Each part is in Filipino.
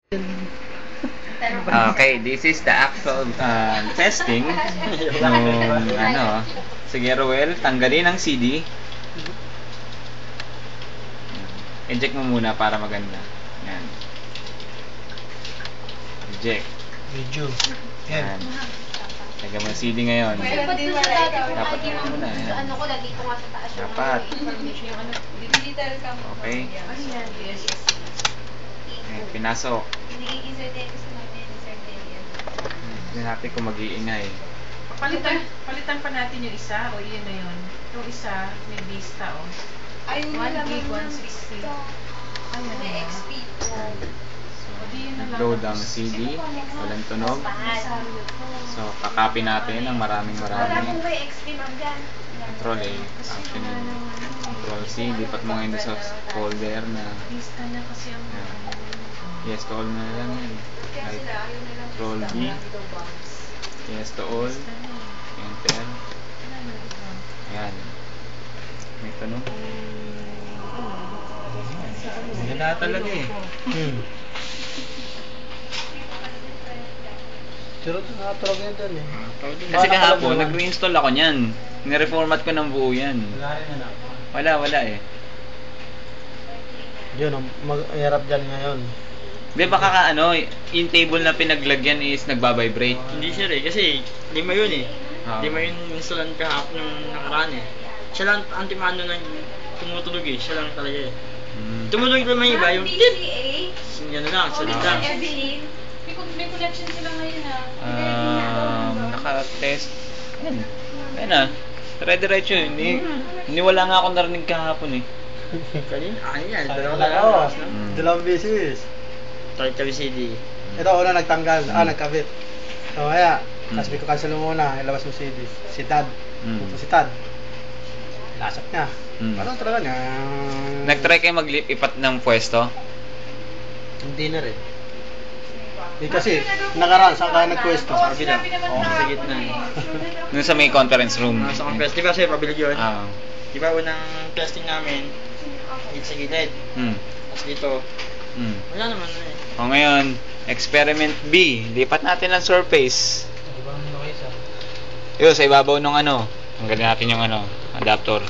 Okay, this is the actual testing nung ano. Sige, Roel, tanggalin ang CD. Eject mo muna para maganda. Yan. Eject. Video. Yan. Lagyan mo ang CD ngayon. Dapat mo muna. Yan. Ano ko, dito nga sa taas yung Dapat. information, yung ano, digital cam. Okay. Okay, pinasok. Ini-insert din kasi namin, insert din yan. Hindi natin kung mag-iingay. Palitan pa natin yung isa, o yun na yun. Yung isa, may vista, o. Ay, 1 gig, 160. Ay, may XP po. So, di yun na lang. Load ang CD. Walang tunog. So, kakopy natin ng maraming. Wala pong may XP, ma'am, dyan. Control A. Action A. Control C. Lipat mo ngayon sa folder na Vista na kasi ang yes to all na lang yan. Right. Control B. Yes to all. Enter. Ayan. May tanong. Maganda talaga eh. Pero nakatulog yan dyan eh. Kasi kahapon, nag-reinstall ako niyan. Nireformat ko ng buo yan. Wala eh. Yun, mahirap dyan ngayon. Di baka ka ano, yung table na pinaglagyan is nagbabibrate. Hindi siya eh, kasi lima yun eh. Ah. Lima yun instalan kahapon ng nakaraan eh. Siya lang antimano na tumutulog eh, siya lang talaga eh. Tumulog naman yung iba, yung tip! Gano'n lang, salit lang. Evelyn, may connection sila ngayon, Naka-test. Ayan na. Dire-diretso yun. Hindi wala nga ako narinig kahapon eh. Kanina, ano yan, dalawang Oo, lakas no? dalawang beses. Kahit kami CD. Ito, una nagtanggal, nagkabit. So, kaya, sabi ko cancel mo muna, ilabas mo CD. Si Tad. Si Tad. Lasap niya. Parang talaga niya. Nag-try kayo maglipat ng pwesto? Hindi na rin. Eh kasi, nakaraan, saan kaya nagpwesto? Sa kabila. Oo, sa gitna eh. Doon sa may conference room. Nasa conference, di ba sa'yo pabilig yun? Ah. Di ba unang testing namin, hit sa gilid. Tapos dito, wala naman na eh. O ngayon, experiment B. Lipat natin ang surface. Yun, sa ibabaw nung ano. Tanggalin natin yung ano, adapter.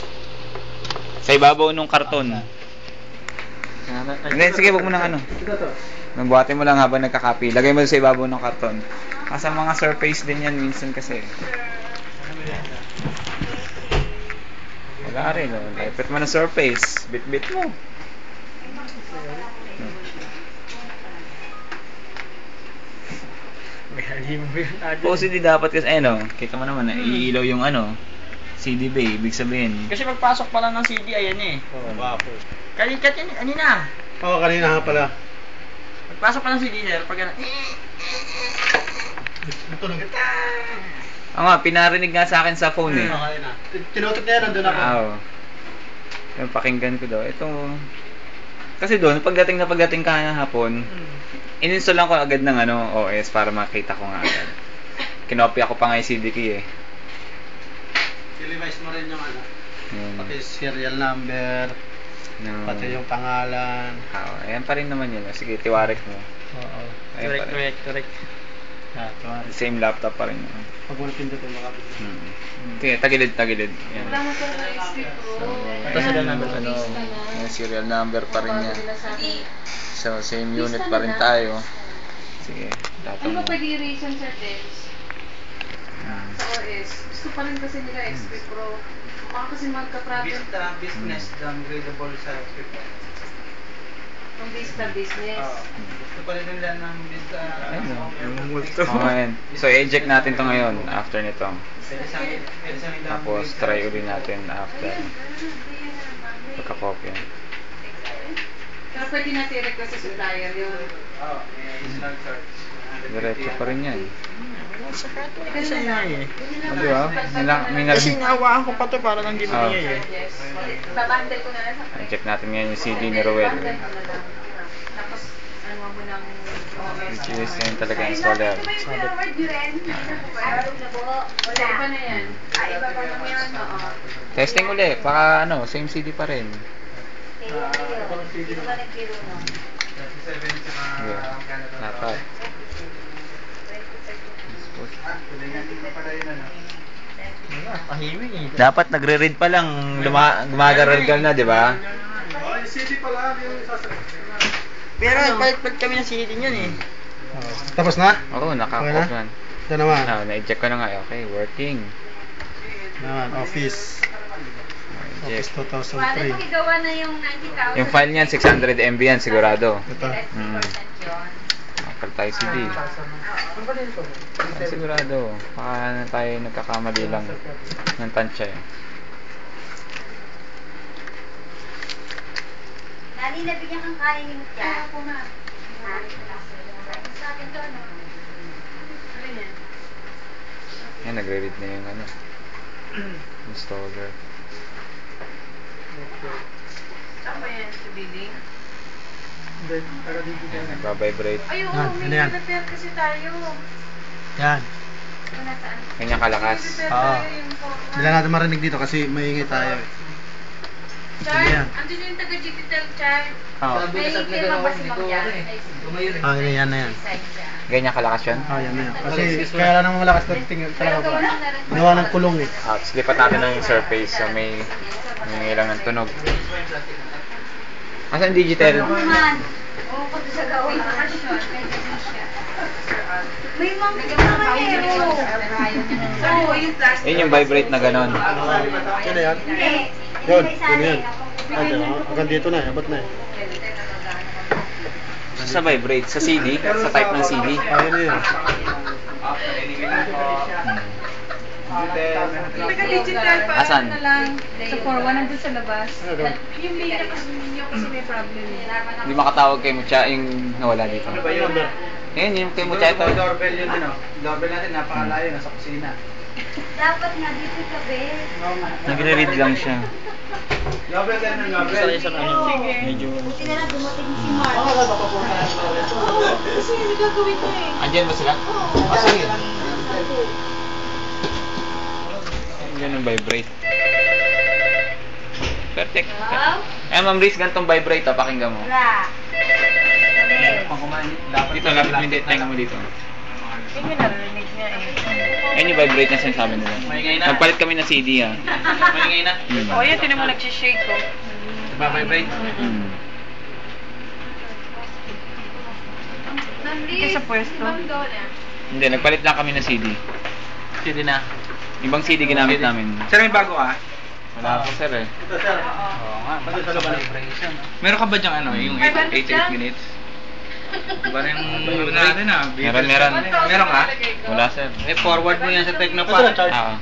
Sa ibabaw nung karton. Hindi, sige, wag mo nang ano. Nagbuhatin mo lang habang nagkakapi. Lagay mo sa ibabaw ng karton. Kasi mga surface din yan minsan kasi. Wala rin, oh. Lipit mo ng surface. Bit-bit mo. May halim mo yun. Supposedly dapat kasi, ano, kita mo naman, iilaw yung ano, CD bay, ibig sabihin. Kasi magpasok pa lang ng CD, ayan eh. Oo, wapo. Kalikat yan, ano na? Oo, kanina nga pala. Magpasok pa ng CD, sir, pag gano'n. Natunog. Oo nga, pinarinig nga sa akin sa phone eh. Kanina. Tinutok niya, nandun ako. Oo. Yung pakinggan ko daw. Ito, kasi doon, pagdating kahapon, ininstall lang ko agad ng ano, OS para makita ko nga agad. Kinopya ko pa nga yung CD key eh. I-revise mo rin yung ano. Yun. Pati serial number, No. pati yung pangalan. Ayan pa rin naman yun. Sige, tiwarik mo. Oo. Ayan pa rin. Correct. Same laptop pa rin yun. Pag mo pindutin makapit. Sige, tagilid. Yan. wala mo sa XP Pro. Ito sila number Ano, yung serial number pa rin niya. So, same unit pa rin tayo. Sige, dato Ano mo. ba pwede i-raise yung sa Debs? Sa OS. Gusto pa rin kasi nila XP Pro. Baka kasi magka-problem. Business downgradable sa Vista. Ang Vista Business. Gusto pa rin nila ng Vista. Ayan. So, eject natin to ngayon after nito. Pwede sa Tapos, try ulit natin after. Pagka-copy. Pero pwede natin i-request sa supplier yun. Oo, additional charge. Diretso pa rin yan. Kasi nga eh. Di ba? May Kasi narinig. nawaan ko pa to para lang di Ah. binigay eh. Yes. Babandel ko na lang sa Check natin ngayon yung CD ni Roel. Babandel ko na lang. Tapos, ano mo ng OS. Which is yun talaga yung installer. Forward nyo rin. Wala iba na yan. Iba pa lang yan. Oo. Testing uli. Baka ano, same CD pa rin. Ito ba nagkiro no? Yeah. Dapat. Tahimik eh. Dapat nagre-read pa lang, gumagaral na, di ba? Pero palit-palit kami ng CD niyan eh. Tapos na? Oo, Okay naka-off na? yan. Ito naman. Na-eject ko na nga. Okay, working. Naman, Office. Office Eject. 2003. igawa na yung 90,000. Yung file niyan, 600 MB yan, sigurado. Ito. Makal tayo CD. Sigurado. Baka na tayo nagkakamali lang ng tansya eh. Nali, nabigyan kang kain ni Mutya. Ako nga. Sa akin to, ano? Ano yan? Yan, nagre-read na yung ano. Installer. Saan ba yan? Sa bidding? Yan, nagbabibrate. Ay, oo, Yan, may ano yan? repair kasi tayo. Yan. Kung nasaan? Ganyan kalakas. Repair Oo. tayo yung Pokemon. Hindi lang natin marinig dito kasi maingay tayo eh. Char, Yan. andun yung taga-Gipitel, Char. Oo. May firma ba si Mang Jan? Ah, yan na yan. Ganyan kalakas yun. Ah, yan na yan. Kasi kaya lang naman malakas na tingin talaga ba. Gawa ng kulong eh. Tapos lipat natin ng surface so may lang ng tunog. Asan digital? Man. Oo, kung sa gawin na kasyon, may ganun siya. May mga Oo, yung plastic. Yun yung vibrate na ganon. Yan na yan. Hindi. Yun, yun yan. Hanggang dito na eh. Abot na eh. Sa vibrate, sa CD, sa type ng CD. Ah, yun na yun. Taga-digital pa. Asan? Na lang. Sa 4-1 nandun sa labas. Yung linya kasi ninyo kasi may problem. Hindi makatawag kay Mucha yung nawala dito. Ano ba yun? Ayun, yung kay Mucha ito. Doorbell yun din oh. Doorbell natin napakalayo, nasa kusina. Dapat nga dito ka, be. Nagre-read lang siya. Doorbell tayo ng doorbell. Isa ano, medyo... Buti na lang dumating si Mark. Oo, napapunta na sa doorbell. Kasi nagagawin ko eh. Andyan ba sila? Ah, sige. Yan yung vibrate. Perfect. Wow. Eh, Ma'am Riz, ganitong vibrate, pakinggan mo. Wala. Dito, lapit mo yung tenga mo dito. Yun yung narinig niya eh. Yan yung vibrate na sinasabi nila. Nagpalit kami ng CD ah. Maingay na. O yan, tinan mo nagsishake ko. Ba-vibrate? Mm. Ito sa pwesto. Hindi, nagpalit lang kami ng CD. Sige na. Ibang CD ginamit namin. Sir, may bago ka? Wala po sir eh. Ito, sir. Oo nga. Pati sa laban. Meron ka ba dyang ano, yung 500 88 minutes? Ba rin natin ah. Meron. Meron ka? Wala sir. Eh, forward mo yan sa Technopack. Ah.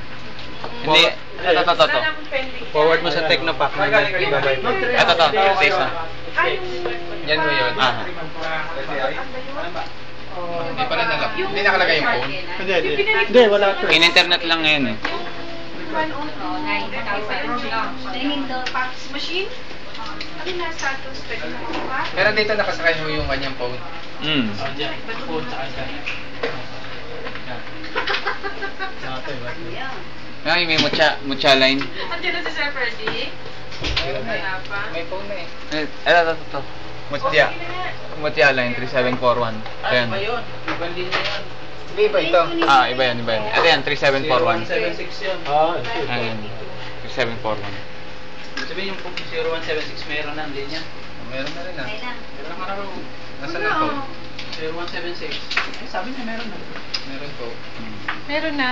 Hindi. Ito. Forward mo sa Technopack. Ito. Taste na. Yan mo yun. Ah. Hindi pala hindi nakalagay yung phone. Hindi, wala ito. In internet lang ngayon eh. 9,000 lang. Fax machine? Ano na status? Pwede na ako ba? Pero dito nakasakay mo yung kanyang phone. Mm. Phone sa kanya. Ay, may mucha line. Andiyan na si Sir Ferdy. Wala pa. May phone na eh. Ito. Mutya line 3741. Ayan. Ibang linya yan. Iba ito. Ah, iba yan. Ito yan, 3741. 176 yun. Ah, Ayan. 3741. sabihin yung 0176 meron na, hindi niya. Meron na rin ah. Meron na kararo. Nasaan na phone? 0176. Eh, sabi niya meron na. Meron po. Meron na.